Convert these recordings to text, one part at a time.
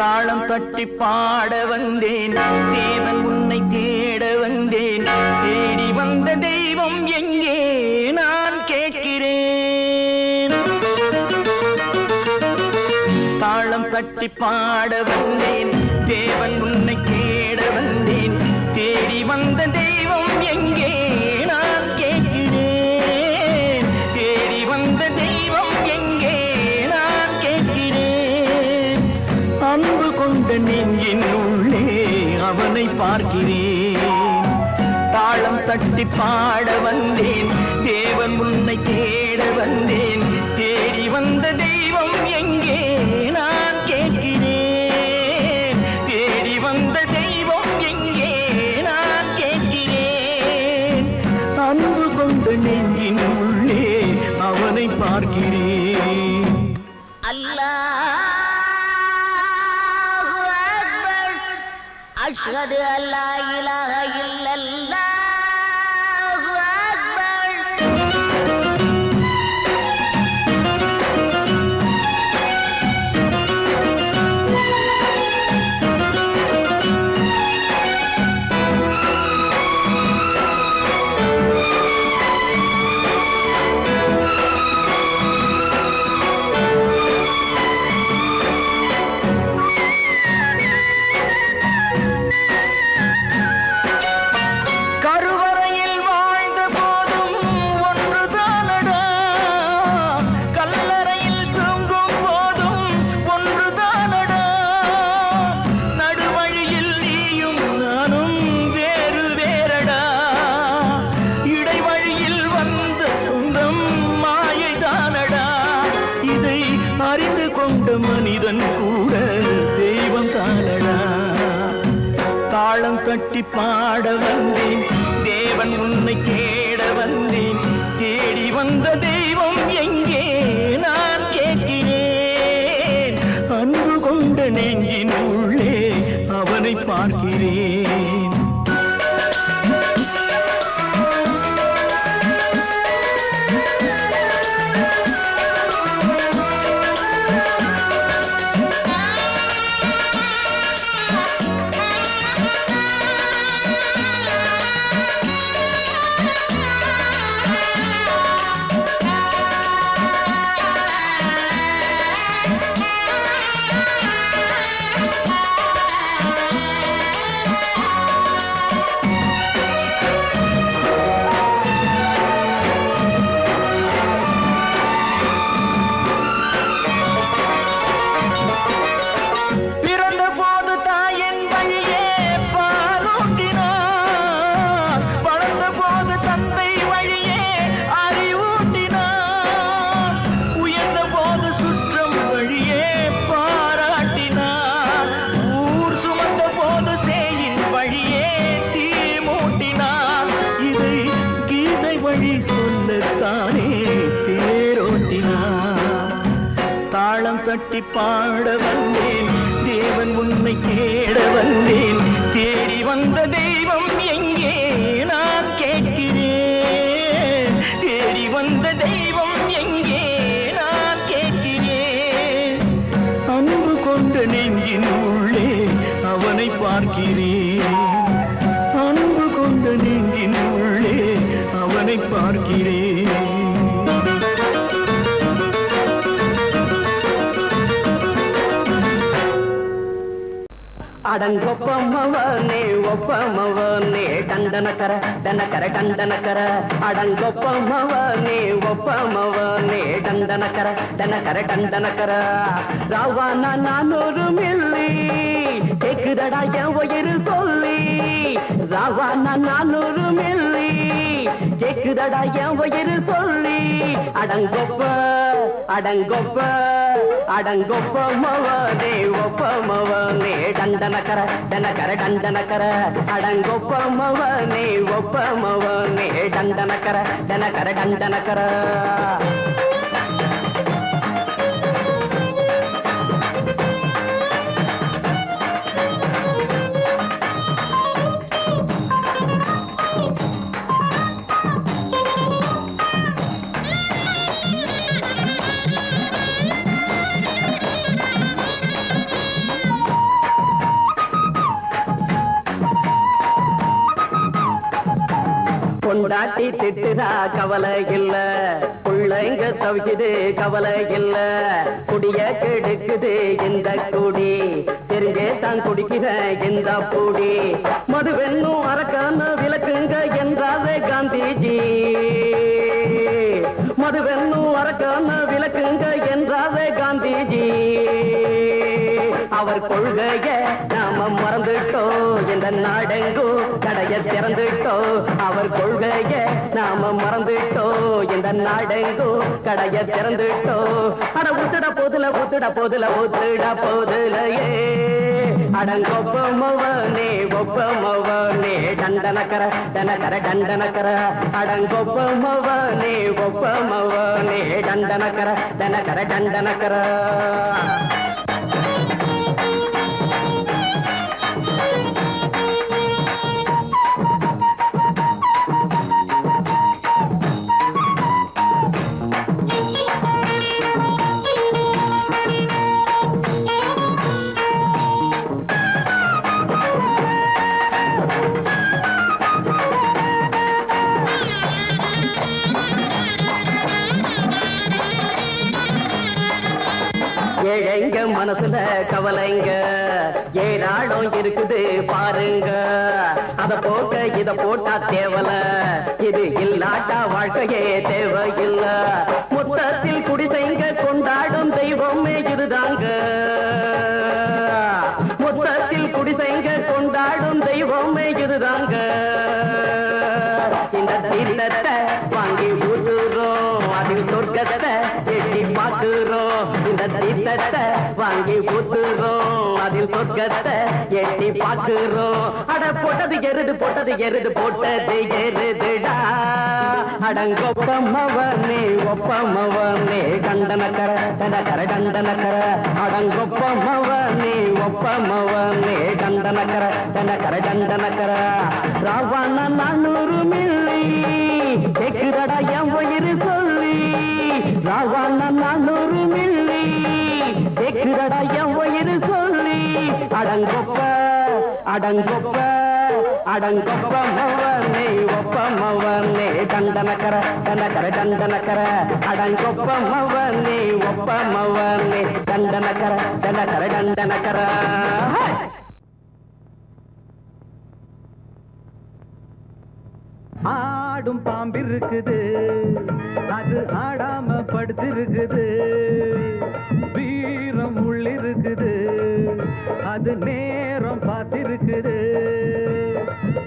தாளம் தட்டி பாட வந்தேன், தேவன் உன்னை தேட வந்தேன். தேடி வந்த தெய்வம் எங்கே நான் கேட்கிறேன். தாளம் தட்டி பாட வந்தேன், தேவன் உன்னை தேட வந்தேன். தேடி வந்த தெய்வம் எங்கே நான் கேட்கிறேன். தேடி வந்த தெய்வம் எங்கே நான் கேட்கிறேன். அன்பு கொண்ட நெஞ்சின் உள்ளே அவனை பார்க்கிறேன். தாளம் தட்டி பாட வந்தேன், தேவன் உன்னை தேட வந்தேன். தேடி வந்த தெய்வம் எங்கே நான் கேட்கிறேன். தேடி வந்த தெய்வம் எங்கே நான் கேட்கிறேன். அன்பு கொண்ட நெஞ்சின் உள்ளே அவனை பார்க்கிறேன். அல்லாஹு அக்பர், அஷ்ஹது அல்லா இலாஹ இல்லல்லாஹு அக்பர். கருவறையில் வாழ்ந்த போதும் ஒன்றுதானடா, கல்லறையில் தூங்கும் போதும் ஒன்றுதானடா. நடுவழியில் நீயும் நானும் வேறு வேறடா. இடைவழியில் வந்த சொந்தம் மாயைதானடா. இதை அறிந்து கொண்ட மனிதன் கூட தெய்வம் தானடா. தாளம் தட்டி பாட வந்தேன், தேவன் உன்னை தேட வந்தேன். தேடி வந்த தெய்வம் எங்கே நான் கேட்கிறேன். அன்பு கொண்ட நெஞ்சின் உள்ளே அவனை பார்க்கிறேன். பிறந்த போது தாயின் வழியே பாலூட்டினார், வளர்ந்த போது தந்தை வழியே அறிவூட்டினார், உயர்ந்த போது சுற்றம் வழியே பாராட்டினார், ஊர் சுமந்த போது சேயின் வழியே தீ மூட்டினார். இதை கீதை வழி சொல்லத்தானே தேரோட்டினார். தாளம் தட்டி பாட வந்தேன், தேவன் உன்னை தேட வந்தேன். தேடி வந்த தெய்வம் எங்கே நான் கேட்கிறேன். தேடி வந்த தெய்வம் எங்கே நான் கேட்கிறேன். அன்பு கொண்ட நெஞ்சின் உள்ளே அவனை பார்க்கிறேன். அன்பு கொண்ட நெஞ்சின் உள்ளே அவனை பார்க்கிறேன். அடங்கொப்பமவனே ஒப்பமவனே டண்டனக்கர டனக்கர டண்டனக்கர. அடங்கொப்பமவனே ஒப்பமவனே டண்டனக்கர டனக்கர டண்டனக்கர. ராவான 400 மில்லி கேக்குதடா என் உயிர் சொல்லி. ராவான 400 மில்லி கேக்குதடா என் உயிர் சொல்லி. அடங்கொப்ப அடங்கொப்ப அடங்கொப்பமவனே ஒப்பமவனே டண்டனக்கர டனக்கர டண்டனக்கர. அடங்கொப்பமவனே ஒப்பமவனே டண்டனக்கர டனக்கர டண்டனக்கர. பொண்டாட்டி திட்டுதா கவலை இல்ல, பிள்ளைங்க தவிக்குது கவலை இல்ல, குடிய கெடுக்குது இந்த குடி, தெரிஞ்சே தான் குடிக்கிற இந்த பூடி, மதுவென்னும் அரக்கான விளக்குங்க என்றாரே காந்திஜி, மதுவென்னும் அரக்கான விளக்குங்க என்றாரே காந்திஜி. அவர் கொள்கைய நாம மறந்துட்டோம், இந்த நாடெங்கோ கடைய திறந்துட்டோம். அவர் கொள்கைய நாம மறந்துட்டோம், இந்த நாடெங்கோ கடைய திறந்துட்டோம். அட ஊத்துட போதுல ஊத்துட போதுல ஊத்துட போதுலையே, அடங்கொப்பமவனே ஒப்பமவனே டண்டனக்கர டனக்கர டண்டனக்கர, அடங்கொப்பமவனே ஒப்பமவனே டண்டனக்கர டனக்கர டண்டனக்கர. ஏழைங்க மனசுல கவலைங்க ஏராளம் இருக்குது பாருங்க, அத போக்க இத போட்டா தேவல, இது இல்லாட்டா வாழ்க்கையே தேவையில்ல. மொத்தத்தில் குடிசைங்க கொண்டாடும் தெய்வமே இதுதாங்க, மொத்தத்தில் குடிசைங்க கொண்டாடும் தெய்வமே இதுதாங்க. இந்த தீர்த்தத்தை வாங்கி ஊத்துறோம், அதில் சொர்க்கத்தை எட்டி பார்க்கிறோம். இந்த தீர்த்தத்தை வாங்கி ஊத்துறோம், அதில் சொர்க்கத்தை எட்டி பார்க்கிறோம். அட போட்டது எருது போட்டது எருது போட்டது எருதுடா, அடங்கொப்பமவனே ஒப்பமவனே கண்டனக்கர டனக்கர டண்டனக்கர, அடங்கொப்பமவனே ஒப்பமவனே கண்டனக்கர டனக்கர டண்டனக்கர. ராவண 400 மில்லி கேக்குதடா என் உயிர் சொல்லி, ராவண 400 மில்லி கேக்குதடா என் உயிர் சொல்லி, அடங்கொப்ப அடங்கொப்ப அடங்கொப்பமவனே ஒப்பமவனே டண்டனக்கர டனக்கர டண்டனக்கர, அடங்கொப்பமவனே ஒப்பமவனே டண்டனக்கர டனக்கர டண்டனக்கர. ஆடும் பாம்பிருக்குது, அது ஆடாம படுத்திருக்குது, வீரம் உள்ளிருக்குது, அது நேரம் பார்த்திருக்குது.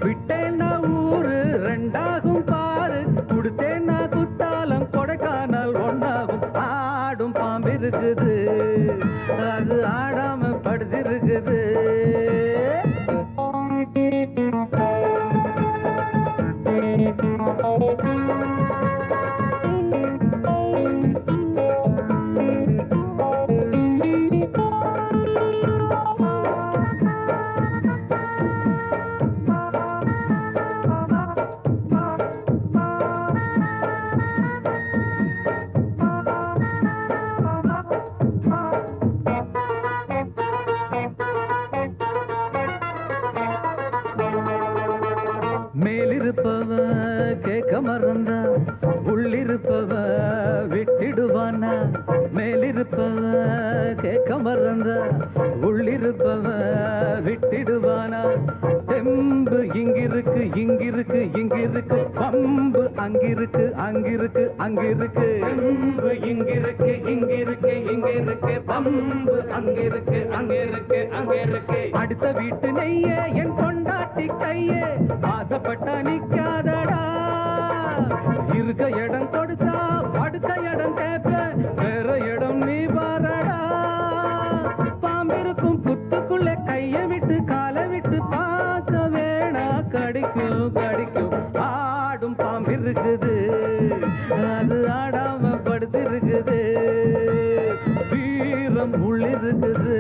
விட்டேன்னா ஊரு ரெண்டாகும் பாரு, கொடுத்தேன்னா குத்தாலம் கொடைக்கானல் ஒன்னாகும். ஆடும் பாம்பிருக்குது, அது ஆடாம படுத்திருக்குது. மேலிருப்பவ கேட்க மறந்தா உள்ளிருப்பவ விட்டிடுவானா, மேலிருப்பவ கேட்க மறந்தா உள்ளிருப்பவ விட்டிடுவானா. தெம்பு இங்கிருக்கு இங்கிருக்கு இங்கிருக்கு, பம்பு அங்கிருக்கு அங்கிருக்கு அங்கிருக்கு, தெம்பு இங்கிருக்கு இங்கிருக்கு இங்கிருக்கு, பம்பு அங்கிருக்கு அங்கிருக்கு அங்கிருக்கு. அடுத்த வீட்டு நெய்ய என் கொண்டாட்டி கையே ஆசைப்பட்ட நிக்காதடா, இருக்க இடம் கொடுத்தா படுத்த இடம் கேட்ப, வேற இடம் நீ பாரடா. பாம்பிருக்கும் புத்துக்குள்ள கைய விட்டு காலை விட்டு பார்க்க வேணா, கடிக்கும் கடிக்கும். ஆடும் பாம்பிருக்குது, அது ஆடாம படுத்திருக்குது, வீரம் உள்ளிருக்குது,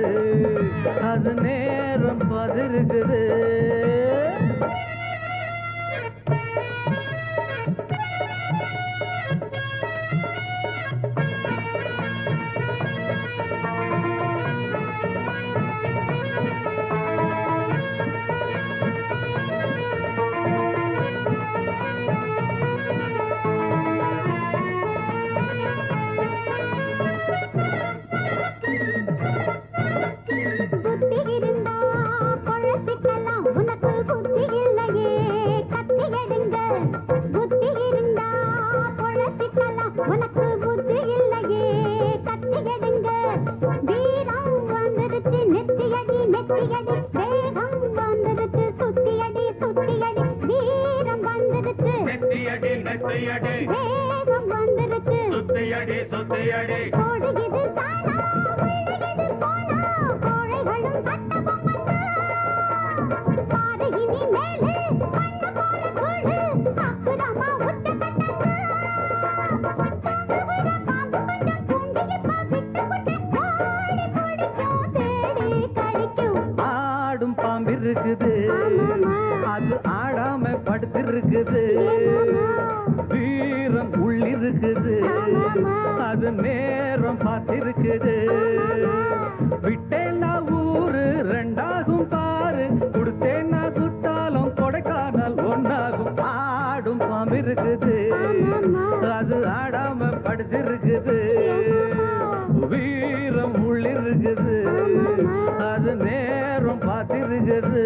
அது நேரம் பதிருக்குது. இருக்குது அது ஆடாம படுத்திருக்குது வீரம் உள்ளிருக்குது அது நேரம் பார்த்திருக்குது விட்டேன்னா ஊரு ரெண்டாகும் பாரு கொடுத்தேன்னா குத்தாலும் கொடைக்கானல் ஒன்னாகும் ஆடும் பாம்பு இருக்குது அது ஆடாம படுத்திருக்குது வீரம் உள்ளிருக்குது அது நேரம் பார்த்திருக்குது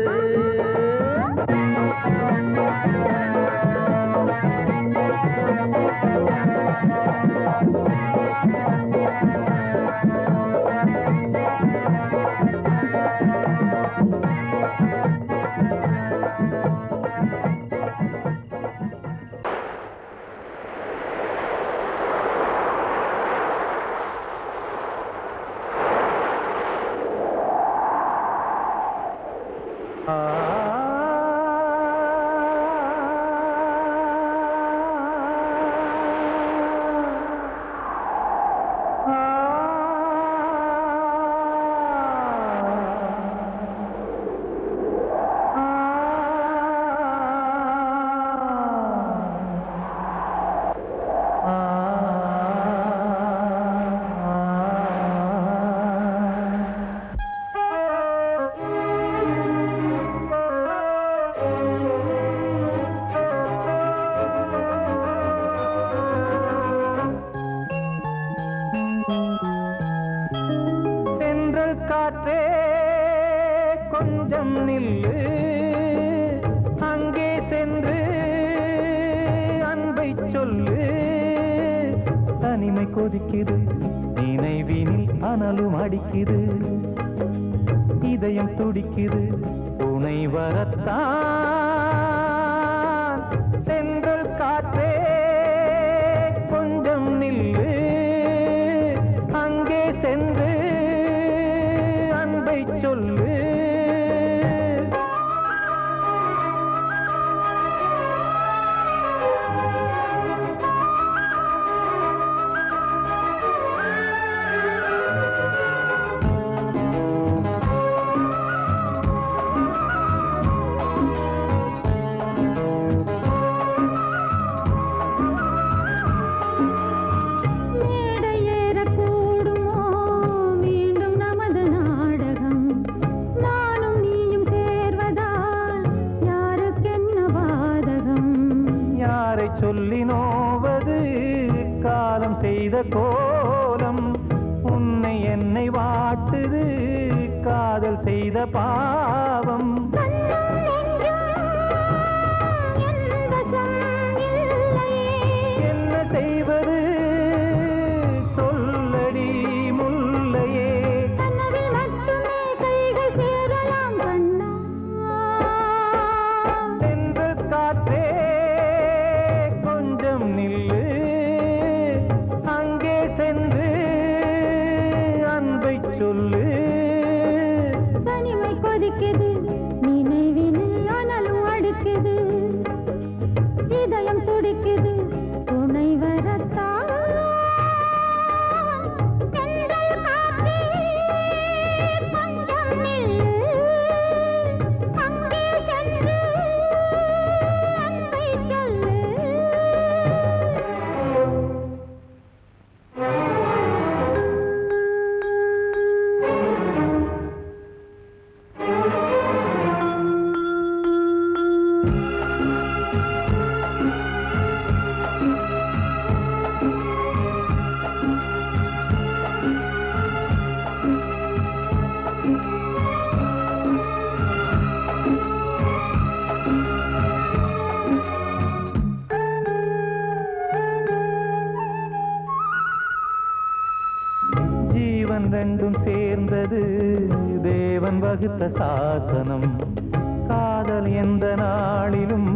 காற்றே கொஞ்சம் நில்லு அங்கே சென்று அன்பை சொல்லு தனிமை கொதிக்குது நினைவினில் அனலும் அடிக்குது இதயம் துடிக்குது துணை வரத்தான் சென்றல் காற்றே கொஞ்சம் நில்லு அங்கே சென்று சொல்லு சொல்லி நோவது காலம் செய்த கோலம் உன்னை என்னை வாட்டுது காதல் செய்த பாவம் என்ன செய்வது சொல்லடி முல்லையே சென்று காற்றே நில்லு அங்கே சென்று அன்பை சொல்லு தனிமை கொதிக்குது நினைவினில் அனலும் அடிக்குது இதயம் துடிக்குது துணை வரத்தான் ரெண்டும் சேர்ந்தது தேவன் வகுத்த சாசனம் காதல் எந்த நாளிலும்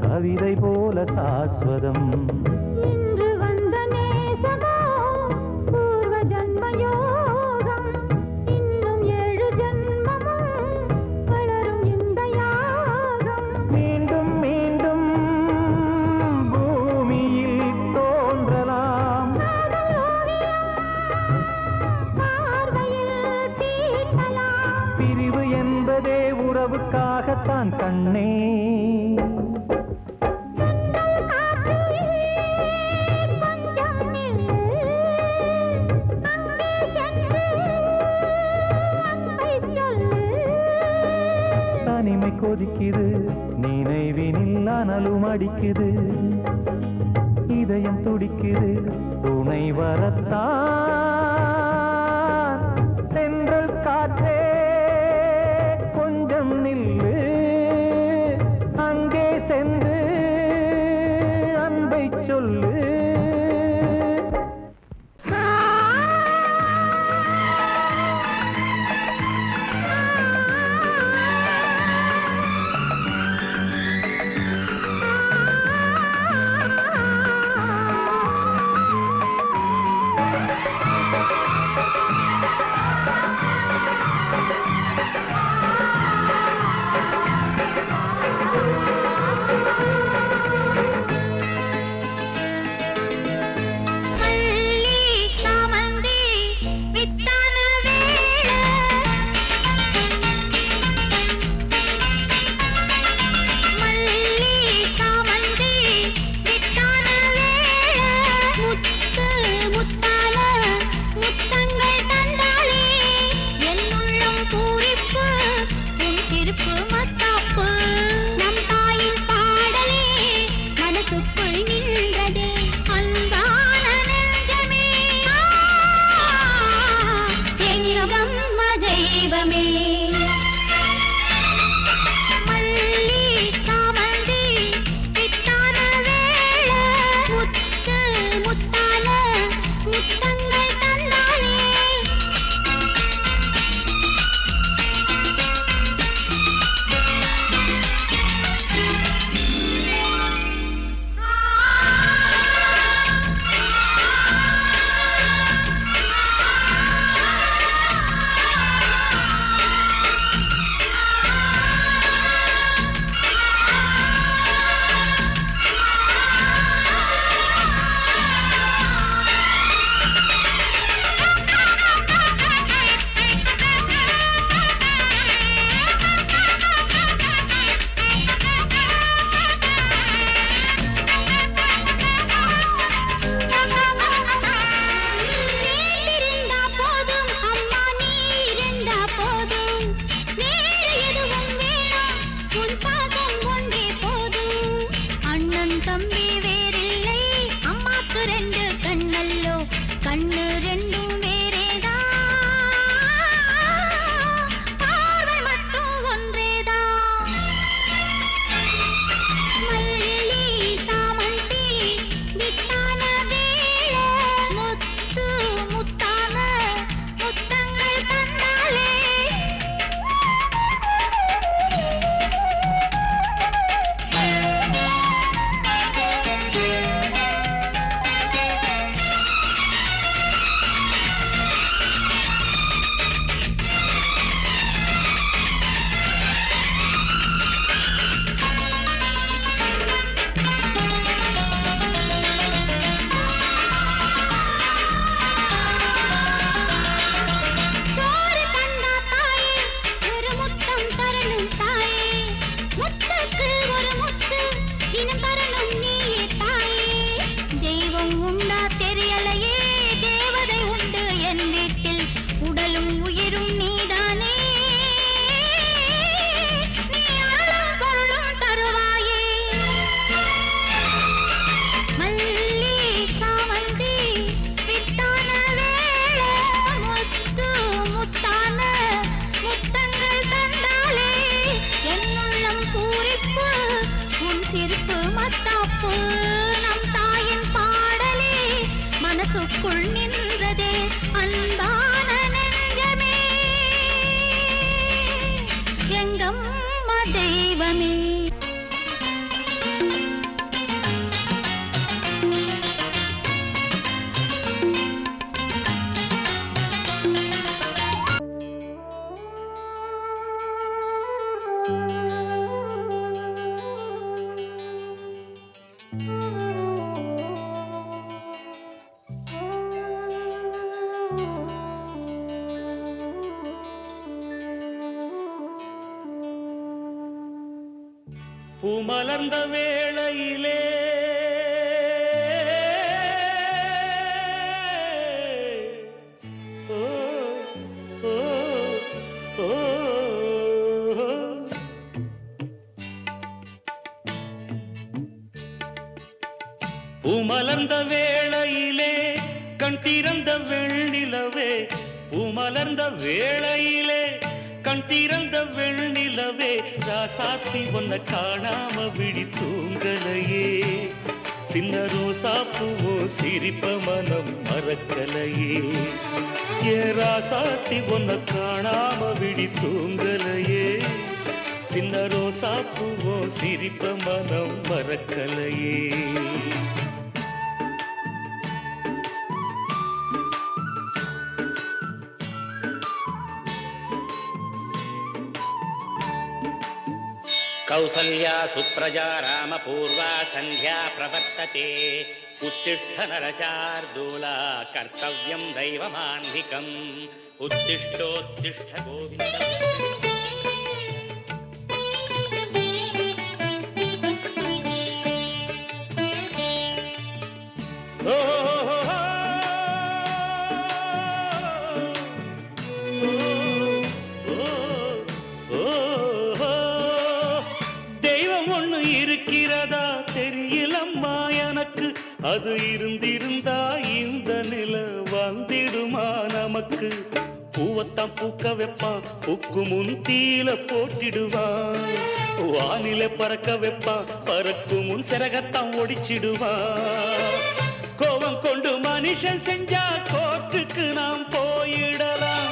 கவிதை போல சாஸ்வதம் இன்று வந்த நேசமோ பூர்வ ஜன்மயோகம் இன்னும் 7 ஜன்மமும் வளரும் இந்த யாகம் மீண்டும் மீண்டும் பூமியில் தோன்றலாம் பிரிவு என்ற என்பதே உறவுக்காகத்தான் கண்ணே. தனிமை கொதிக்குது, நினைவினில் அனலும் அடிக்குது, இதயம் துடிக்குது, துணை வரத்தான். சென்றல் காற்றே கொஞ்சம் நில்லு, அங்கே சென்று அன்பை சொல்லு. மனசுக்குள் நின்றதே அன்பான நெஞ்சமே, எங்கம்மா தெய்வமே. மலர்ந்த வேளையிலே பூமலர்ந்த வேளையிலே கண் திறந்த வெண்ணிலவே பூமலர்ந்த வேளையிலே கண் திறந்த வெண்ணிலவே ராசாத்தி ஒன்ன காணாம விழி தூங்கலையே சின்ன ரோசா பூவோ சிரிப்ப மனம் மறக்கலையே ஏ ராசாத்தி ஒன்ன காணாம விழி தூங்கலையே சின்ன ரோசா பூவோ சிரிப்ப மனம் மறக்கலையே कौसल्या सुप्रजा रामपूर्वा संध्या प्रवर्तते उत्तिष्ठ नरशार्दूला कर्तव्यं दैवमान्धिकम् उत्तिष्ठोत्तिष्ठ गोविन्द அது இருந்திருந்தா இந்த நில வந்திடுமா நமக்கு பூவத்தான் பூக்க வைப்பான் பூக்கு முன் தீல போட்டிடுவான் வானில பறக்க வைப்பான் பறக்கு முன் சிறகத்தான் ஒடிச்சிடுவான் கோபம் கொண்டு மனுஷன் செஞ்சா கோர்ட்டுக்கு நாம் போயிடலாம்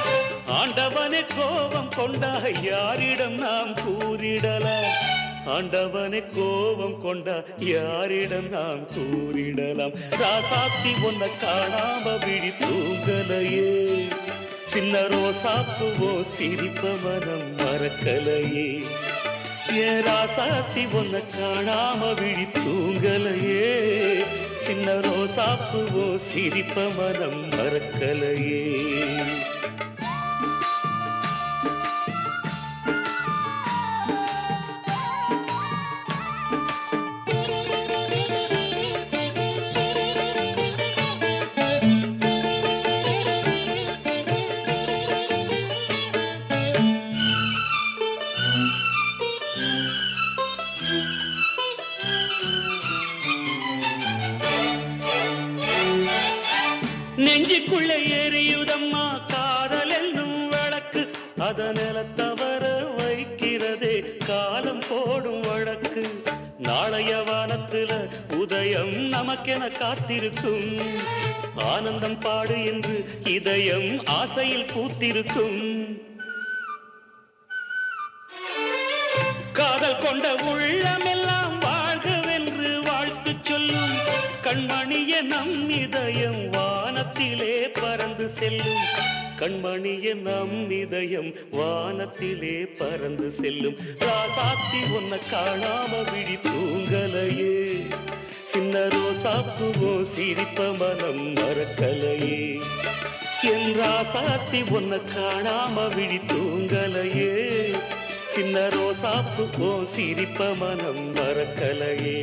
ஆண்டவனே கோபம் கொண்டா யாரிடம் நாம் கூறிடலாம் ஆண்டவனை கோபம் கொண்டா யாரிடம் நாம் கூறிடலாம் ராசாத்தி ஒன்ன காணாம விழி தூங்கலையே சின்ன ரோசாப்புவோ சிரிப்ப மனம் மறக்கலையே ஏ ராசாத்தி ஒன்ன காணாம விழி தூங்கலையே சின்ன ரோசாப்புவோ சிரிப்ப மனம் மறக்கலையே நெஞ்சுக்குள்ளே எரியுதம்மா காதல் என்னும் வழக்கு அதனில தவற வைக்கிறதே காலம் போடும் வழக்கு நாளைய வானத்துல உதயம் நமக்கென காத்திருக்கும் ஆனந்தம் பாடு என்று இதயம் ஆசையில் பூத்திருக்கும் காதல் கொண்ட உள்ளமெல்லாம் வாழ்கவென்று வாழ்த்து சொல்லும் கண்மணிய நம் இதயம் வானத்திலே பறந்து செல்லும் கண்மணிய நம் இதயம் வானத்திலே பறந்து செல்லும் ராசாத்தி ஒன்ன காணாம விழி தூங்கலையே சின்ன ரோசாப்புவோ சிரிப்ப மனம் மறக்கலையே என் ராசாத்தி ஒன்ன காணாம விழி தூங்கலையே சின்ன ரோசாப்புவோ சிரிப்ப மனம் மறக்கலையே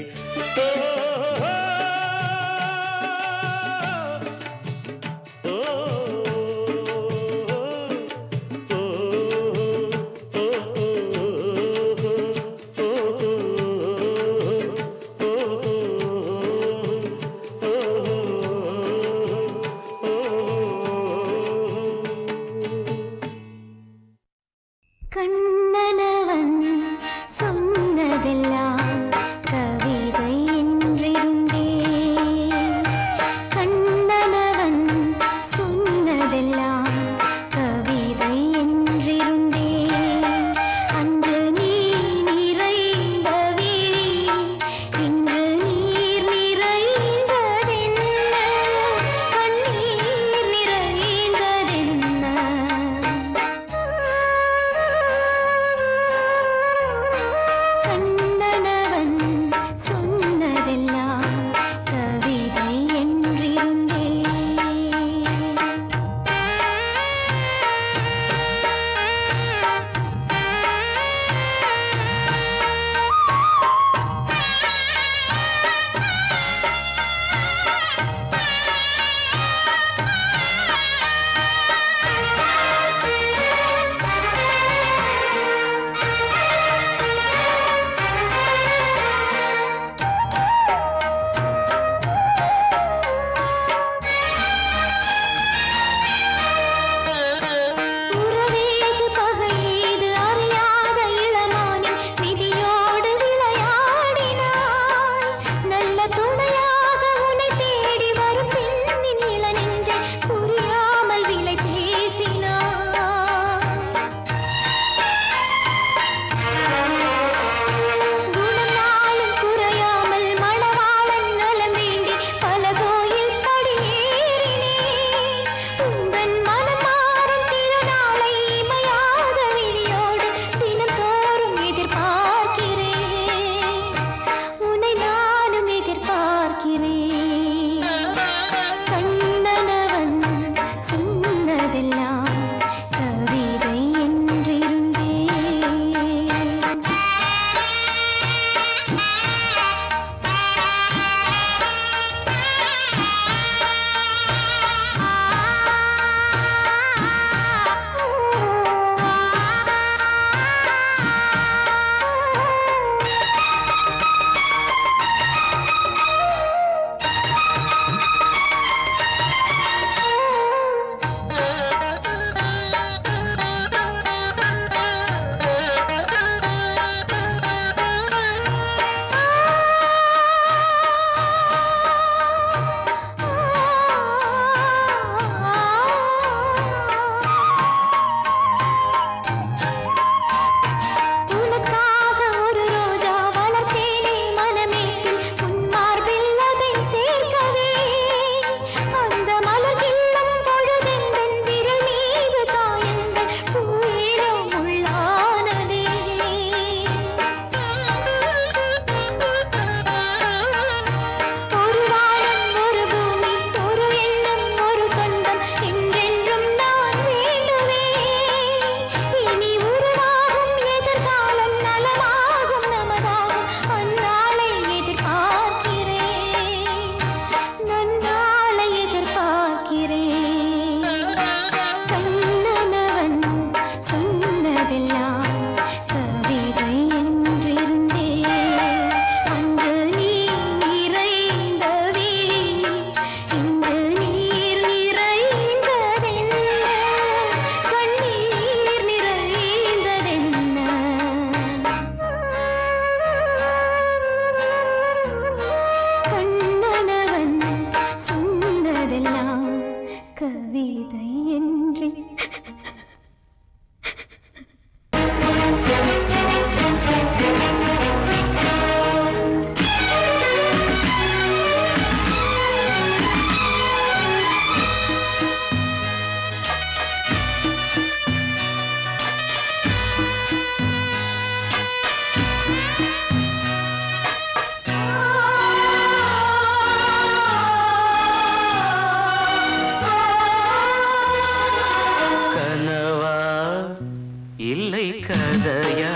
கதையா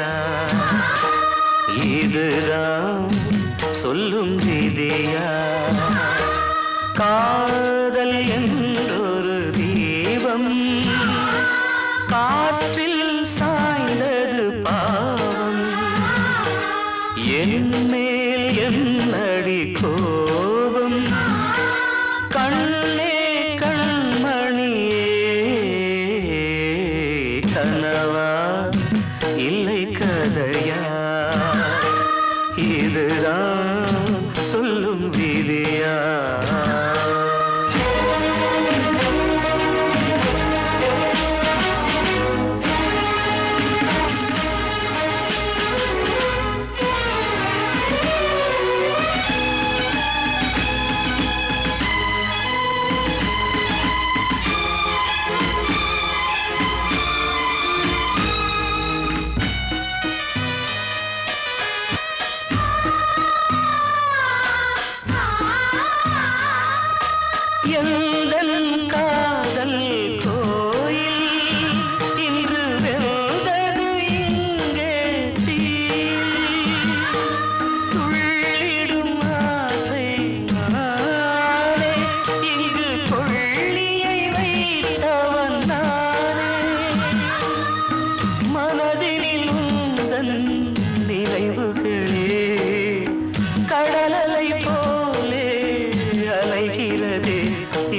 இதுதான் சொல்லும் விதியா காதல் என்றொரு தீபம் காற்றில் சாய்ந்தது பாவம் என் மேல் என்னடி கோபம் கண்ணே கண்மணியே கனவா இல்லை கதையா இதுதான் சொல்லும் விதியா எந்தன் காதல் கோயில் இன்று வெந்தது இங்கே தீ துள்ளிடும் ஆசை நானே இங்கு கொள்ளியை வைத்தவன் நானே மனதினில் உந்தன் நினைவுகளே கடலலை போலே அலைகிறதே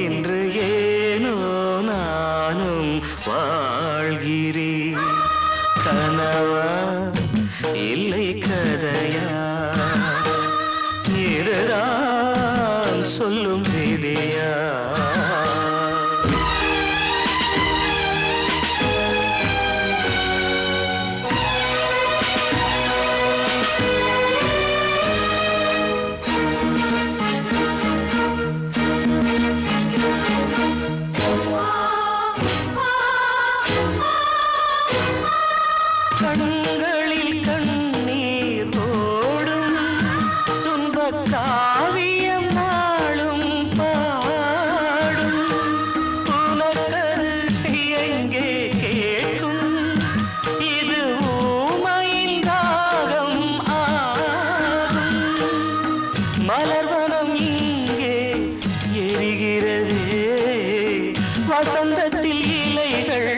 இன்று ஏனோ நானும் வாழ்கிறேன் கனவா இல்லை கதையா இதுதான் சொல்லும் விதியா கண்களில் கண்ணீர் ஓடும் துன்பக் காவியம் நாளும் பாடும் உனக்கது எங்கே கேட்கும் இது ஊமையின் தாகம் ஆகும் மலர்வனம் இங்கே எரிகிறதே வசந்தத்தில் இலைகள்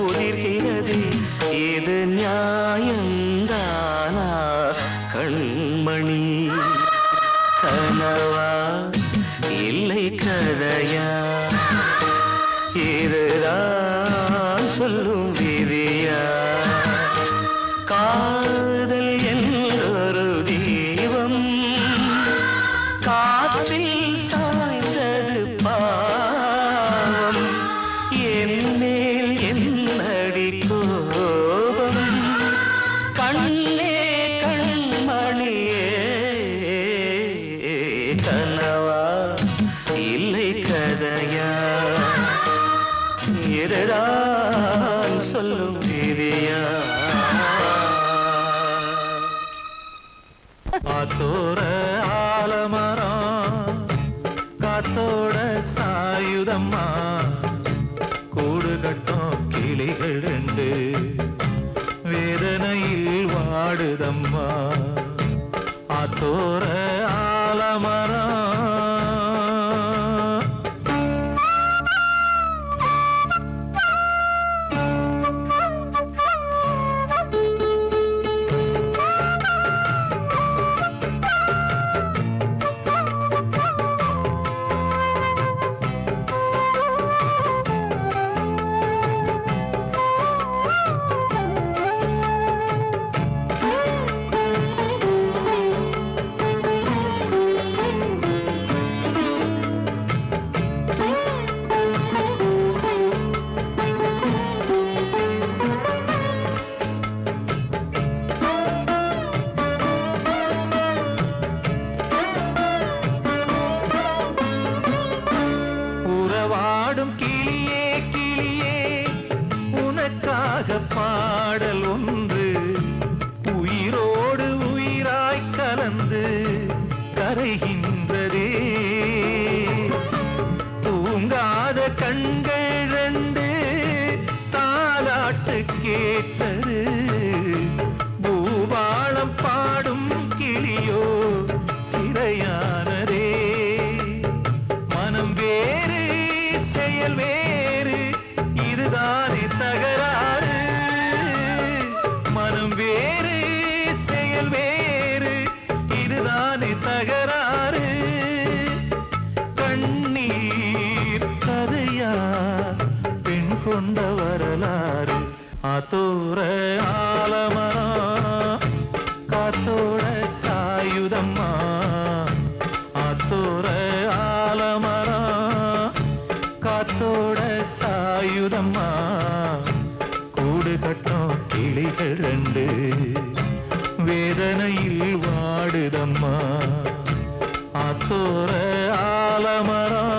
உதிர்கிறது இது நியாயந்தானா கண்மணி கனவா இல்லை கதையா இதுதான் சொல்லும் விதியா காதல் என்றொரு தீபம் காற்றில் சாய்ந்தது பாவம் என் மேல் என்னடி கோபம் கண்ணே கண்மணியே கனவா இல்லை கதையா இதுதான் சொல்லும் விதியா ஆத்தோர ஆலமரம் காத்தோட சாயுதம்மா கூடு கட்டும் கிளிகள் ரெண்டு வேதனையில் வாடுதம்மா ஆத்தோர ஆலமரம் பாடல் ஒன்று உயிரோடு உயிராய் கலந்து கரைகின்றதே. தூங்காத கண்கள் ரெண்டு தாலாட்டு கேட்டது எண்ணம் வேறு செயல் வேறு இதுதானே தகராறு கண்ணீர் கதையா பெண் கொண்ட வரலாறு ஆத்தோர ஆலமரம் காத்தோட சாயுதம்மா ஆத்தோர ஆலமரம் காத்தோட சாயுதம்மா கூடு கட்டும் கிளிகள் ரெண்டு வேதனையில் வாடுதம்மா ஆத்தோர ஆலமரம்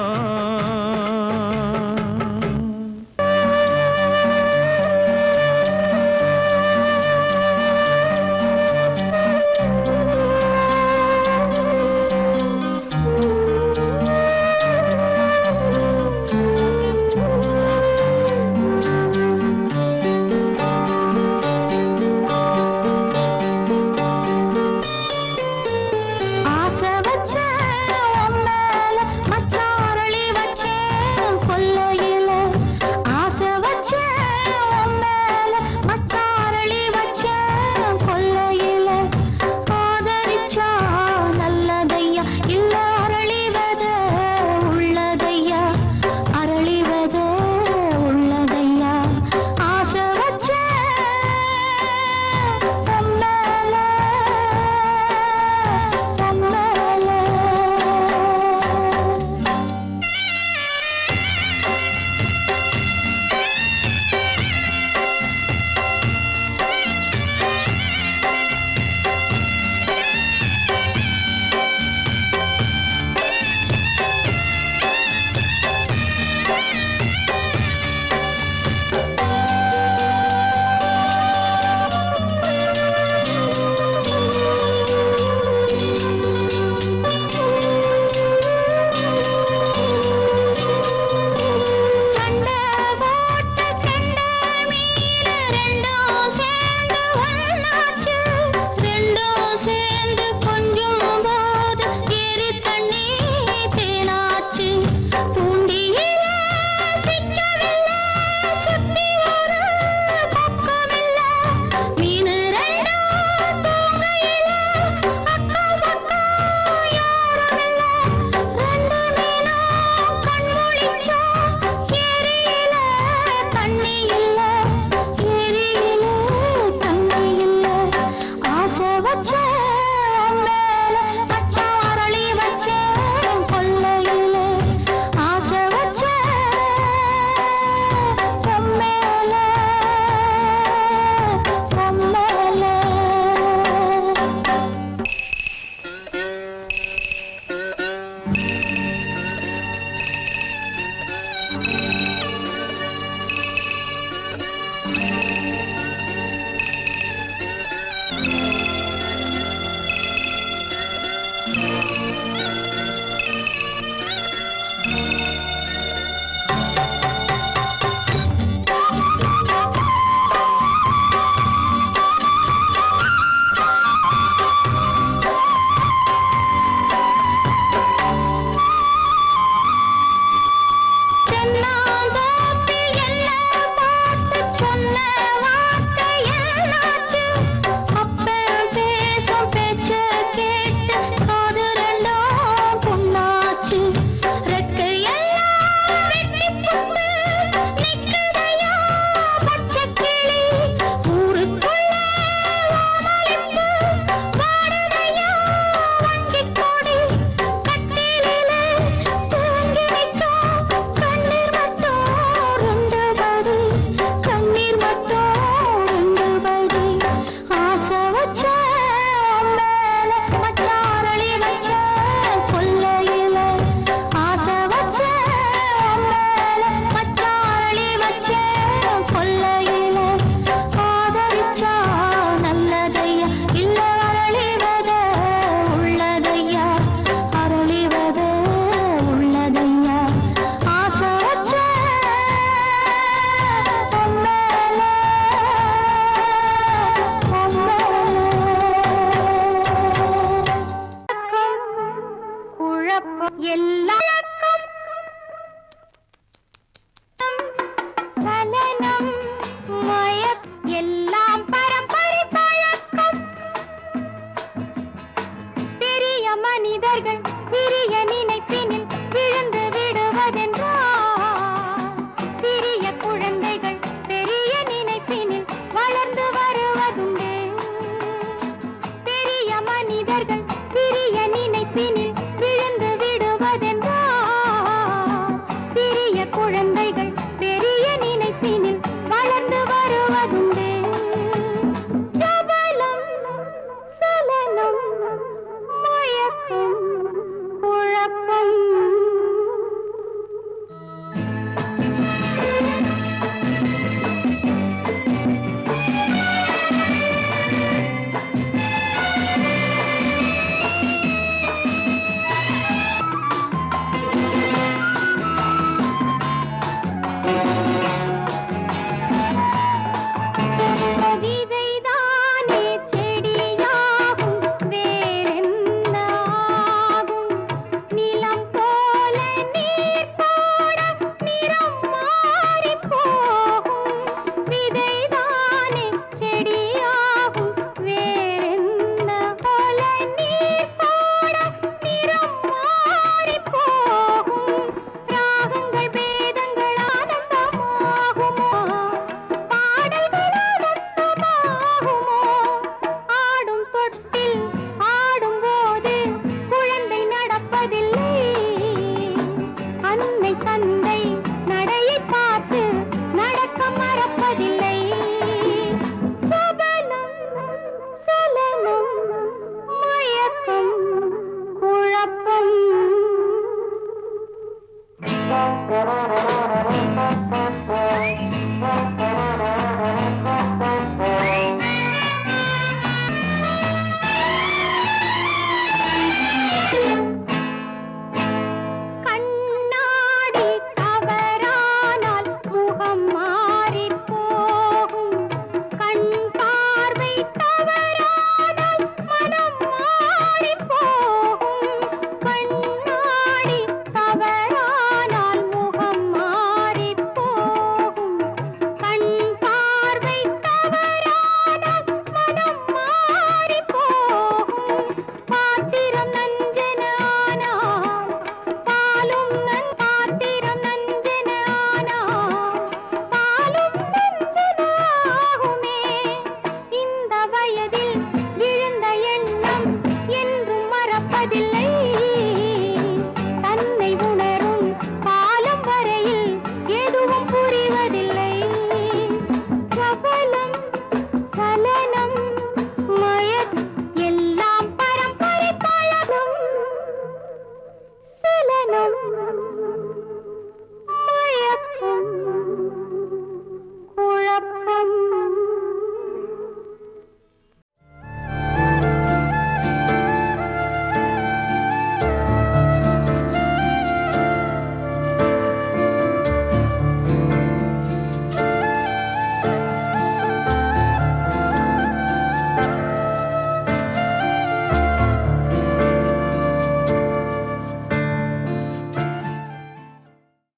சொன்ன